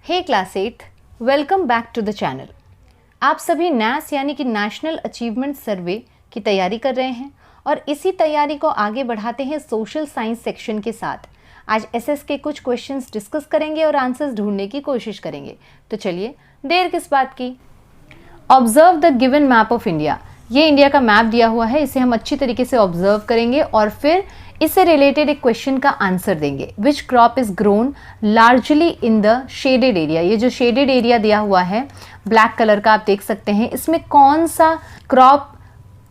Hey class 8, welcome back to the channel. आप सभी नैस यानी कि नेशनल अचीवमेंट सर्वे की तैयारी कर रहे हैं और इसी तैयारी को आगे बढ़ाते हैं सोशल साइंस सेक्शन के साथ। आज एसएस के कुछ क्वेश्चंस डिस्कस करेंगे और आंसर्स ढूंढने की कोशिश करेंगे। तो चलिए, देर किस बात की। Observe the given map of India. ये इंडिया का मैप दिया हुआ है, इसे हम अच्छी तरीके से ऑब्जर्व करेंगे और फिर इससे रिलेटेड एक क्वेश्चन का आंसर देंगे। Which crop is grown largely in the shaded area. ये जो शेडेड एरिया दिया हुआ है ब्लैक कलर का, आप देख सकते हैं, इसमें कौन सा क्रॉप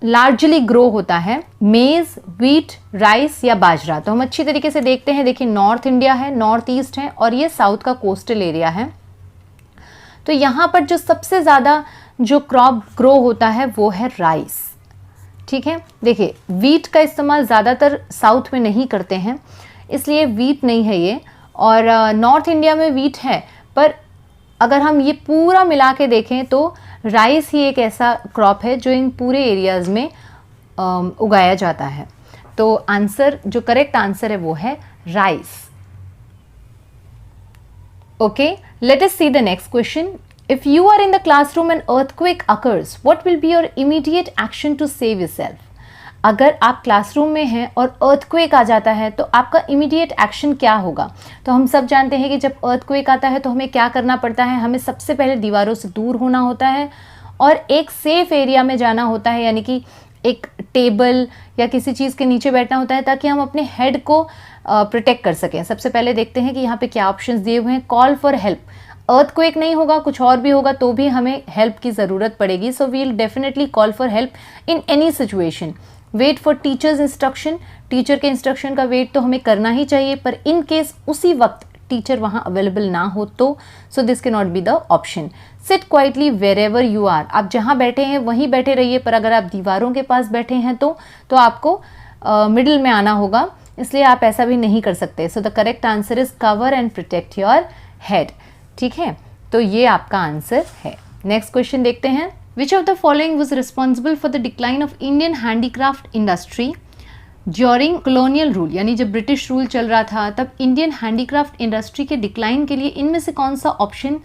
लार्जली ग्रो होता है? मेज, व्हीट, राइस या बाजरा। तो हम अच्छी तरीके से देखते हैं। देखिए, नॉर्थ इंडिया है, नॉर्थ ईस्ट है और ये साउथ का कोस्टल एरिया है। तो यहाँ पर जो सबसे ज़्यादा जो क्रॉप ग्रो होता है वो है राइस। ठीक है, देखिए वीट का इस्तेमाल ज़्यादातर साउथ में नहीं करते हैं, इसलिए वीट नहीं है ये। और नॉर्थ इंडिया में वीट है, पर अगर हम ये पूरा मिला के देखें तो राइस ही एक ऐसा क्रॉप है जो इन पूरे एरियाज़ में उगाया जाता है। तो आंसर, जो करेक्ट आंसर है वो है rice. Okay, let us see the next question. If you are in the classroom and earthquake occurs, what will be your immediate action to save yourself? अगर आप क्लासरूम में हैं और earthquake आ जाता है तो आपका immediate action क्या होगा? तो हम सब जानते हैं कि जब earthquake आता है तो हमें क्या करना पड़ता है? हमें सबसे पहले दीवारों से दूर होना होता है और एक सेफ एरिया में जाना होता है, यानी कि एक टेबल या किसी चीज़ के नीचे बैठना होता है ताकि हम अपने हेड को प्रोटेक्ट कर सकें। सबसे पहले देखते हैं कि यहाँ पे क्या ऑप्शंस दिए हुए हैं। Call for help. अर्थक्वेक नहीं होगा, कुछ और भी होगा तो भी हमें हेल्प की ज़रूरत पड़ेगी। So we will definitely call for help in any situation. Wait for teachers instruction. Teacher के इंस्ट्रक्शन का वेट तो हमें करना ही चाहिए, पर इन केस उसी वक्त टीचर वहाँ अवेलेबल ना हो तो सो दिस के not be the option. Sit quietly wherever you are. आप जहाँ बैठे हैं वहीं बैठे रहिए, पर अगर आप दीवारों के पास बैठे हैं तो आपको मिडिल में आना होगा, इसलिए आप ऐसा भी नहीं कर सकते। So the correct answer is cover and protect your head. ठीक है, तो ये आपका आंसर है। नेक्स्ट क्वेश्चन देखते हैं। Which of the following was responsible for the decline of Indian handicraft industry during colonial rule. यानी जब ब्रिटिश रूल चल रहा था तब इंडियन हैंडीक्राफ्ट इंडस्ट्री के डिक्लाइन के लिए इनमें से कौन सा ऑप्शन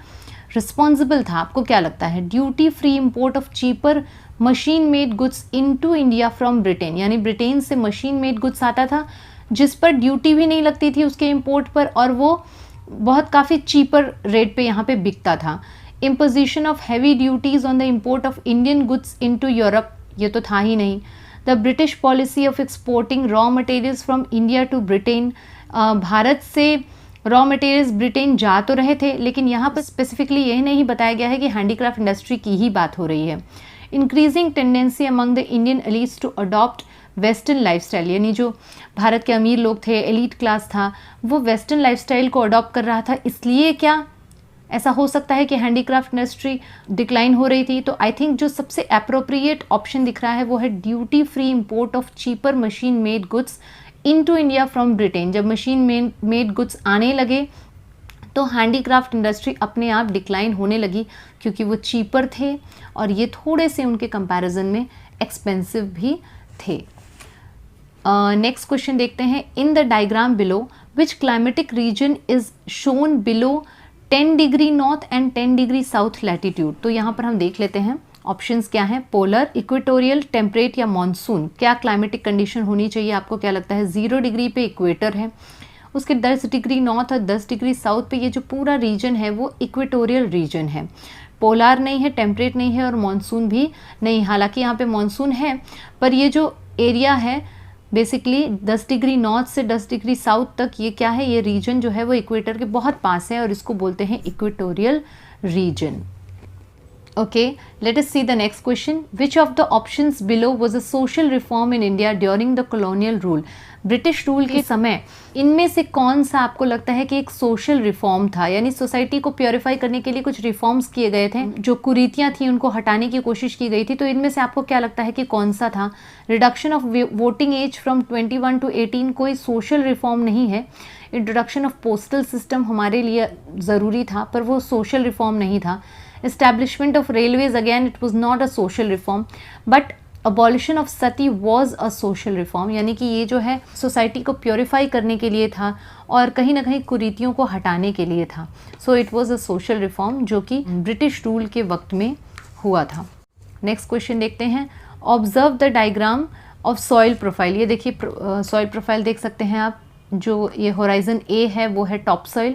रिस्पॉन्सिबल था? आपको क्या लगता है? Duty free import of cheaper machine made goods into India from Britain. यानी ब्रिटेन से मशीन मेड गुड्स आता था जिस पर ड्यूटी भी नहीं लगती थी उसके इम्पोर्ट पर, और वो बहुत काफ़ी चीपर रेट पे यहाँ पे बिकता था। Imposition of heavy duties on the import of Indian goods into Europe, ये तो था ही नहीं। The British policy of exporting raw materials from India to Britain. Bharat से रॉ मटेरियल्स ब्रिटेन जा तो रहे थे, लेकिन यहाँ पर स्पेसिफिकली यही नहीं बताया गया है कि हैंडीक्राफ्ट इंडस्ट्री की ही बात हो रही है। Increasing tendency among the Indian elites to adopt western lifestyle. यानी जो भारत के अमीर लोग थे, एलीट क्लास था, वो वेस्टर्न लाइफस्टाइल को अडॉप्ट कर रहा था, इसलिए क्या ऐसा हो सकता है कि हैंडीक्राफ्ट इंडस्ट्री डिक्लाइन हो रही थी? तो आई थिंक जो सबसे अप्रोप्रिएट ऑप्शन दिख रहा है वो है duty free import of cheaper machine made goods into India from Britain. जब मशीन मेड गुड्स आने लगे तो हैंडीक्राफ्ट इंडस्ट्री अपने आप डिक्लाइन होने लगी, क्योंकि वो चीपर थे और ये थोड़े से उनके कंपैरिजन में एक्सपेंसिव भी थे। नेक्स्ट क्वेश्चन देखते हैं। In the diagram below which climatic reason is shown below 10 degree north and 10 degree south latitude. तो यहाँ पर हम देख लेते हैं ऑप्शंस क्या हैं। पोलर, इक्वेटोरियल, टेम्परेट या मॉनसून। क्या क्लाइमेटिक कंडीशन होनी चाहिए? आपको क्या लगता है? 0 डिग्री पे इक्वेटर है, उसके 10 डिग्री नॉर्थ और 10 डिग्री साउथ पे ये जो पूरा रीजन है वो इक्वेटोरियल रीजन है। पोलार नहीं है, टेम्परेट नहीं है और मॉनसून भी नहीं। हालांकि यहाँ पे मॉनसून है, पर ये जो एरिया है बेसिकली 10 डिग्री नॉर्थ से 10 डिग्री साउथ तक, ये क्या है? ये रीजन जो है वो इक्वेटर के बहुत पास है और इसको बोलते हैं equatorial region. Okay, let us see the next question. Which of the options below was a social reform in India during the colonial rule. British rule के समय इनमें से कौन सा आपको लगता है कि एक सोशल रिफॉर्म था? यानी सोसाइटी को प्योरीफाई करने के लिए कुछ रिफॉर्म्स किए गए थे, जो कुरीतियाँ थी उनको हटाने की कोशिश की गई थी। तो इनमें से आपको क्या लगता है कि कौन सा था? Reduction of voting age from 21 to 18 कोई सोशल रिफॉर्म नहीं है। इंट्रोडक्शन ऑफ पोस्टल सिस्टम हमारे लिए ज़रूरी था, पर वो सोशल रिफॉर्म नहीं था। Establishment of railways, again it was not a social reform, but abolition of Sati was a social reform, यानी कि ये जो है सोसाइटी को प्योरीफाई करने के लिए था और कहीं ना कहीं कुरीतियों को हटाने के लिए था. So it was a social reform जो कि ब्रिटिश रूल के वक्त में हुआ था. नेक्स्ट क्वेश्चन देखते हैं. Observe the diagram of soil profile. ये देखिए सॉइल प्रोफाइल देख सकते हैं आप. जो ये होराइजन ए है वो है टॉप सॉइल.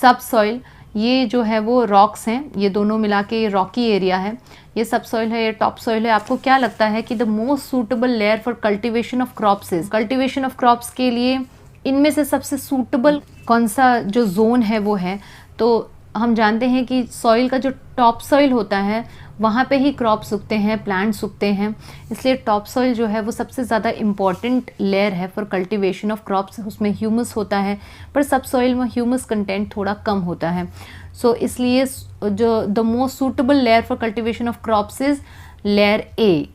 सब सॉइल ये जो है वो रॉक्स हैं, ये दोनों मिला के ये रॉकी एरिया है. ये सब सॉइल है, ये टॉप सॉइल है. आपको क्या लगता है कि the most suitable layer for cultivation of crops is? Cultivation of crops के लिए इनमें से सबसे सूटेबल कौन सा जो जोन है वो है? तो हम जानते हैं कि सॉइल का जो टॉप सॉइल होता है वहाँ पे ही क्रॉप्स उगते हैं, प्लांट्स उगते हैं. इसलिए टॉप सॉइल जो है वो सबसे ज़्यादा इम्पॉर्टेंट लेयर है फॉर कल्टीवेशन ऑफ क्रॉप्स. उसमें ह्यूमस होता है, पर सब सॉइल में ह्यूमस कंटेंट थोड़ा कम होता है. सो इसलिए जो the most suitable layer for cultivation of crops is layer A.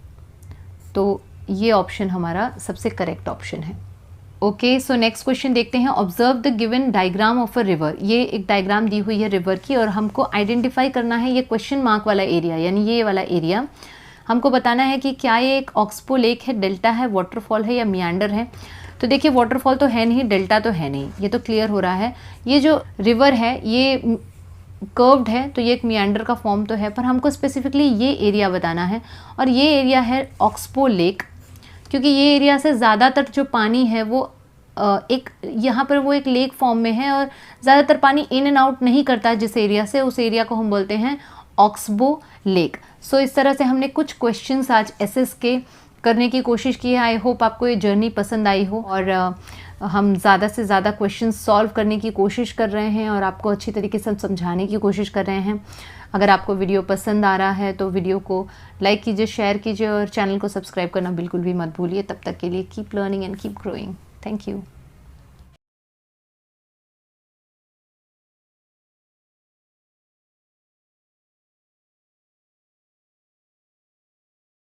तो ये ऑप्शन हमारा सबसे करेक्ट ऑप्शन है. ओके, सो नेक्स्ट क्वेश्चन देखते हैं. Observe the given diagram of a river. ये एक डायग्राम दी हुई है रिवर की और हमको आइडेंटिफाई करना है ये क्वेश्चन मार्क वाला एरिया, यानी ये वाला एरिया. हमको बताना है कि क्या ये एक ऑक्सबो लेक है, डेल्टा है, वाटरफॉल है या मियांडर है. तो देखिए वाटरफॉल तो है नहीं, डेल्टा तो है नहीं, ये तो क्लियर हो रहा है. ये जो रिवर है ये कर्व्ड है तो ये एक मियांडर का फॉर्म तो है, पर हमको स्पेसिफिकली ये एरिया बताना है और ये एरिया है ऑक्सबो लेक. क्योंकि ये एरिया से ज़्यादातर जो पानी है वो एक यहाँ पर वो एक लेक फॉर्म में है और ज़्यादातर पानी इन एंड आउट नहीं करता है जिस एरिया से, उस एरिया को हम बोलते हैं ऑक्सबो लेक. सो इस तरह से हमने कुछ क्वेश्चंस आज एसएस के करने की कोशिश की है. आई होप आपको ये जर्नी पसंद आई हो और हम ज़्यादा से ज़्यादा क्वेश्चंस सॉल्व करने की कोशिश कर रहे हैं और आपको अच्छी तरीके से समझाने की कोशिश कर रहे हैं. अगर आपको वीडियो पसंद आ रहा है तो वीडियो को लाइक कीजिए, शेयर कीजिए और चैनल को सब्सक्राइब करना बिल्कुल भी मत भूलिए. तब तक के लिए keep learning and keep growing. Thank you.